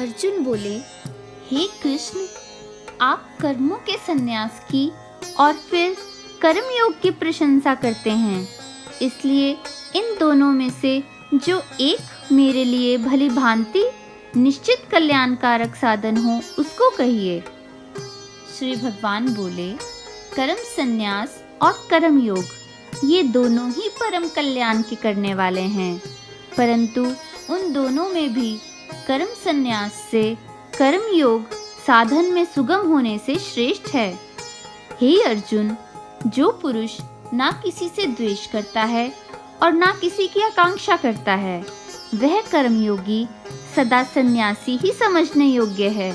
अर्जुन बोले, हे कृष्ण, आप कर्मों के संन्यास की और फिर कर्मयोग की प्रशंसा करते हैं, इसलिए इन दोनों में से जो एक मेरे लिए भली भांति निश्चित कल्याणकारक साधन हो उसको कहिए। श्री भगवान बोले, कर्म संन्यास और कर्म योग ये दोनों ही परम कल्याण के करने वाले हैं, परंतु उन दोनों में भी कर्म संन्यास से कर्म योग साधन में सुगम होने से श्रेष्ठ है। हे अर्जुन, जो पुरुष ना किसी से द्वेष करता है और ना किसी की आकांक्षा करता है, वह कर्मयोगी सदा सन्यासी ही समझने योग्य है,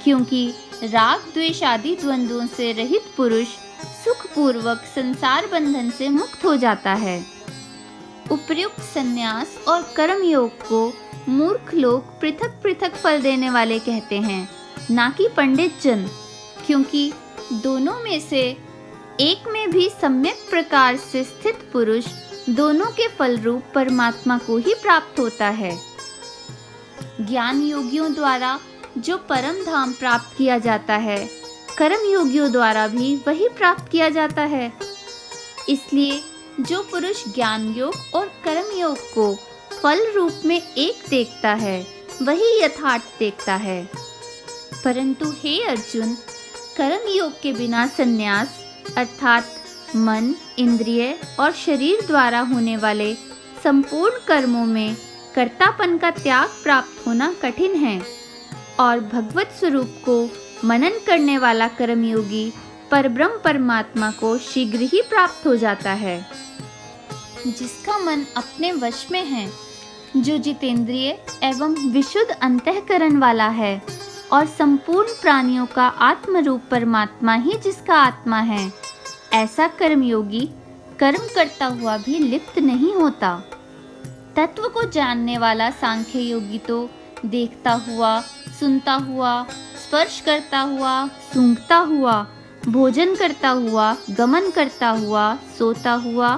क्योंकि राग द्वेष आदि द्वंद्वों से रहित पुरुष सुखपूर्वक संसार बंधन से मुक्त हो जाता है। उपर्युक्त संन्यास और कर्म योग को मूर्ख लोग पृथक पृथक फल देने वाले कहते हैं, ना कि पंडित जन, क्योंकि दोनों में से एक में भी सम्यक प्रकार से स्थित पुरुष दोनों के फल रूप परमात्मा को ही प्राप्त होता है। ज्ञान योगियों द्वारा जो परम धाम प्राप्त किया जाता है, कर्म योगियों द्वारा भी वही प्राप्त किया जाता है। इसलिए जो पुरुष ज्ञान योग और कर्म योग को फल रूप में एक देखता है, वही यथार्थ देखता है। परंतु हे अर्जुन, कर्म योग के बिना संन्यास अर्थात मन, इंद्रिय और शरीर द्वारा होने वाले संपूर्ण कर्मों में कर्तापन का त्याग प्राप्त होना कठिन है, और भगवत स्वरूप को मनन करने वाला कर्मयोगी परब्रह्म परमात्मा को शीघ्र ही प्राप्त हो जाता है। जिसका मन अपने वश में है, जो जितेंद्रिय एवं विशुद्ध अंतःकरण वाला है, और संपूर्ण प्राणियों का आत्म रूप परमात्मा ही जिसका आत्मा है, ऐसा कर्मयोगी कर्म करता हुआ भी लिप्त नहीं होता। तत्व को जानने वाला सांख्य योगी तो देखता हुआ, सुनता हुआ, स्पर्श करता हुआ, सूंघता हुआ, भोजन करता हुआ, गमन करता हुआ, सोता हुआ,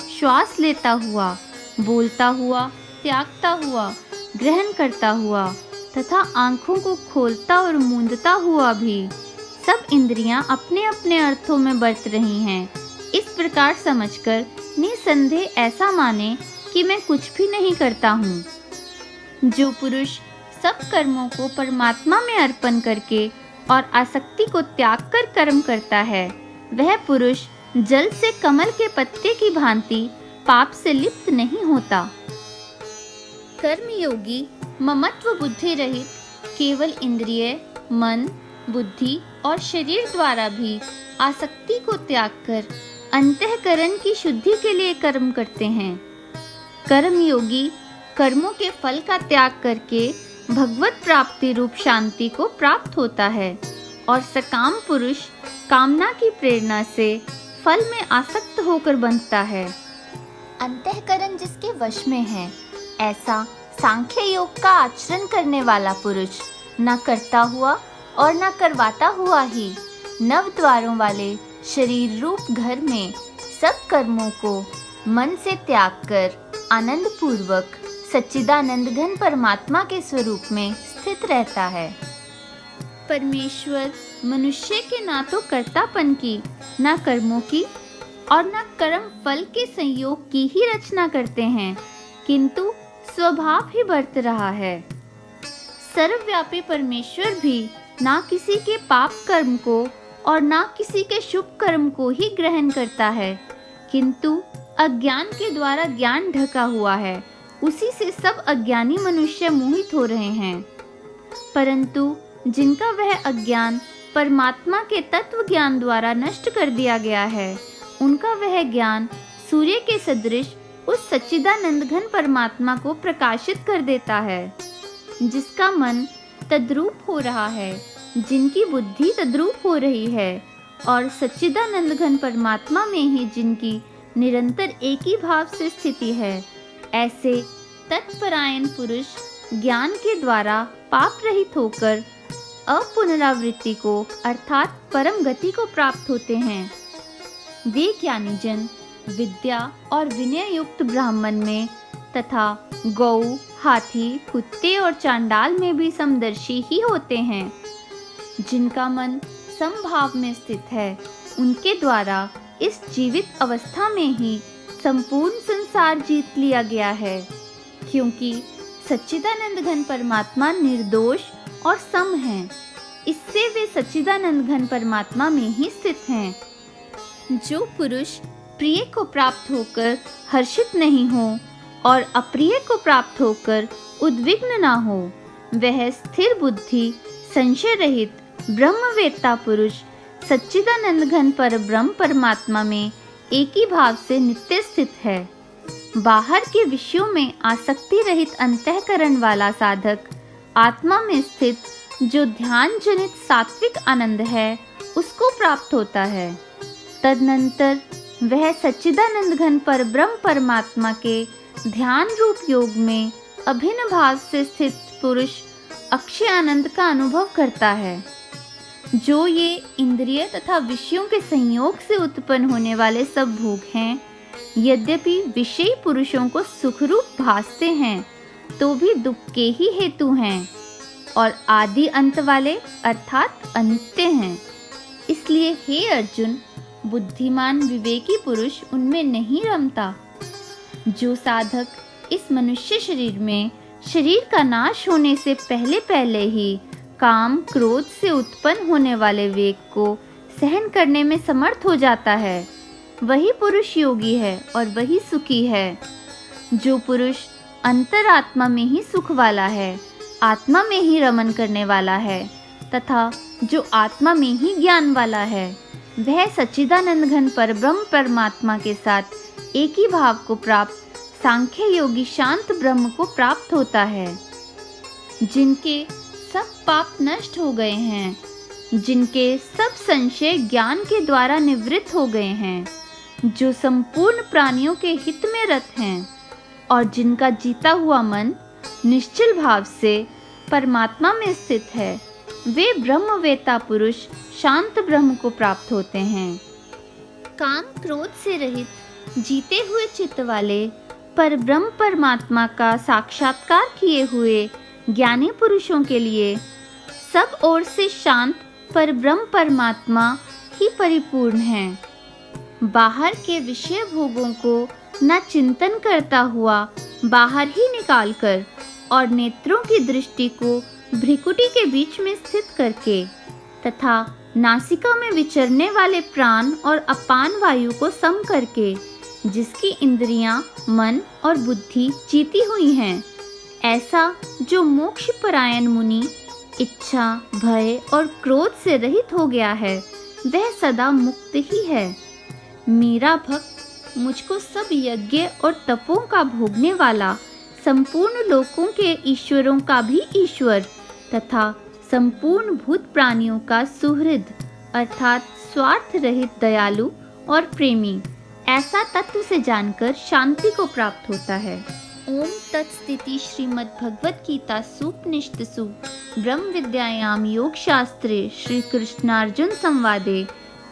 श्वास लेता हुआ, बोलता हुआ, त्यागता हुआ, ग्रहण करता हुआ तथा आँखों को खोलता और मूंदता हुआ भी सब इंद्रियां अपने अपने अर्थों में बरत रही हैं। इस प्रकार समझकर निसंदेह ऐसा माने कि मैं कुछ भी नहीं करता हूँ। जो पुरुष सब कर्मों को परमात्मा में अर्पण करके और आसक्ति को त्याग कर कर्म करता है, वह पुरुष जल से कमल के पत्ते की भांति पाप से लिप्त नहीं होता। कर्मयोगी ममत्व बुद्धि रहित केवल इंद्रिय, मन, बुद्धि और शरीर द्वारा भी आसक्ति को त्याग कर अंतःकरण की शुद्धि के लिए कर्म करते हैं। कर्मयोगी कर्मों के फल का त्याग करके भगवत प्राप्ति रूप शांति को प्राप्त होता है, और सकाम पुरुष कामना की प्रेरणा से फल में आसक्त होकर बंधता है। अंतःकरण जिसके वश में है, ऐसा सांख्य योग का आचरण करने वाला पुरुष न करता हुआ और न करवाता हुआ ही नव द्वारों वाले शरीर रूप घर में सब कर्मों को मन से त्याग कर आनंद पूर्वक सच्चिदानंद घन परमात्मा के स्वरूप में स्थित रहता है। परमेश्वर मनुष्य के ना तो कर्तापन की, ना कर्मों की और ना कर्म फल के संयोग की ही रचना करते हैं, किंतु स्वभाव ही बरत रहा है। सर्वव्यापी परमेश्वर भी ना किसी के पाप कर्म को और ना किसी के शुभ कर्म को ही ग्रहण करता है, किंतु अज्ञान के द्वारा ज्ञान ढका हुआ है, उसी से सब अज्ञानी मनुष्य मोहित हो रहे हैं। परंतु जिनका वह अज्ञान परमात्मा के तत्व ज्ञान द्वारा नष्ट कर दिया गया है, उनका वह ज्ञान सूर्य के सदृश उस सच्चिदानंद घन परमात्मा को प्रकाशित कर देता है। जिसका मन तद्रूप हो रहा है, जिनकी बुद्धि तद्रूप हो रही है, और सच्चिदानंद घन परमात्मा में ही जिनकी निरंतर एक ही भाव से स्थिति है, ऐसे तत्परायण पुरुष ज्ञान के द्वारा पाप रहित होकर अपुनरावृत्ति को अर्थात परम गति को प्राप्त होते हैं। वे ज्ञानी जन विद्या और विनय युक्त ब्राह्मण में तथा गौ, हाथी, कुत्ते और चांडाल में भी समदर्शी ही होते हैं। जिनका मन समभाव में स्थित है, उनके द्वारा इस जीवित अवस्था में ही संपूर्ण संसार जीत लिया गया है, क्योंकि सच्चिदानंद घन परमात्मा निर्दोष और सम हैं। इससे वे सच्चिदानंद घन परमात्मा में ही स्थित हैं। जो पुरुष प्रिय को प्राप्त होकर हर्षित नहीं हो और अप्रिय को प्राप्त होकर उद्विग्न ना हो, वह स्थिर बुद्धि, संशय रहित ब्रह्मवेत्ता पुरुष सच्चिदानंद घन पर ब्रह्म परमात्मा में एक ही भाव से नित्य स्थित है। बाहर के विषयों में आसक्ति रहित अंतःकरण वाला साधक आत्मा में स्थित जो ध्यान जनित सात्विक आनंद है, उसको प्राप्त होता है। तदनंतर वह सच्चिदानंद घन पर ब्रह्म परमात्मा के ध्यान रूप योग में अभिन्न भाव से स्थित पुरुष अक्षय आनंद का अनुभव करता है। जो ये इंद्रिय तथा विषयों के संयोग से उत्पन्न होने वाले सब भोग हैं, यद्यपि विषयी पुरुषों को सुखरूप भासते हैं, तो भी दुख के ही हेतु हैं और आदि अंत वाले अर्थात अनित्य हैं। इसलिए हे अर्जुन, बुद्धिमान विवेकी पुरुष उनमें नहीं रमता। जो साधक इस मनुष्य शरीर में शरीर का नाश होने से पहले पहले ही काम क्रोध से उत्पन्न होने वाले वेग को सहन करने में समर्थ हो जाता है, वही पुरुष योगी है और वही सुखी है। जो पुरुष अंतरात्मा में ही सुख वाला है, आत्मा में ही रमन करने वाला है तथा जो आत्मा में ही ज्ञान वाला है, वह सच्चिदानंद घन पर ब्रह्म परमात्मा के साथ एक ही भाव को प्राप्त सांख्य योगी शांत ब्रह्म को प्राप्त होता है। जिनके सब पाप नष्ट हो गए हैं, जिनके सब संशय ज्ञान के द्वारा निवृत्त हो गए हैं, जो संपूर्ण प्राणियों के हित में रत हैं और जिनका जीता हुआ मन निश्चल भाव से परमात्मा में स्थित है, वे ब्रह्मवेत्ता पुरुष शांत ब्रह्म को प्राप्त होते हैं। काम क्रोध से रहित जीते हुए चित्त वाले पर ब्रह्म परमात्मा का साक्षात्कार किए हुए ज्ञानी पुरुषों के लिए सब ओर से शांत पर ब्रह्म परमात्मा ही परिपूर्ण है। बाहर के विषय भोगों को न चिंतन करता हुआ बाहर ही निकालकर और नेत्रों की दृष्टि को भ्रिकुटी के बीच में स्थित करके तथा नासिका में विचरने वाले प्राण और अपान वायु को सम करके जिसकी इंद्रियां, मन और बुद्धि जीती हुई हैं, ऐसा जो मोक्ष परायण मुनि इच्छा, भय और क्रोध से रहित हो गया है, वह सदा मुक्त ही है। मेरा भक्त मुझको सब यज्ञ और तपों का भोगने वाला, संपूर्ण लोकों के ईश्वरों का भी ईश्वर तथा संपूर्ण भूत प्राणियों का सुहृद अर्थात स्वार्थ रहित दयालु और प्रेमी, ऐसा तत्व से जानकर शांति को प्राप्त होता है। ओम तत्स्थिति श्रीमद् भगवत गीता सूपनिषत्सु ब्रह्म विद्यायाम योग शास्त्रे श्री कृष्णार्जुन संवादे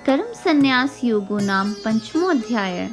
कर्म संन्यास योगो नाम 5वां अध्याय।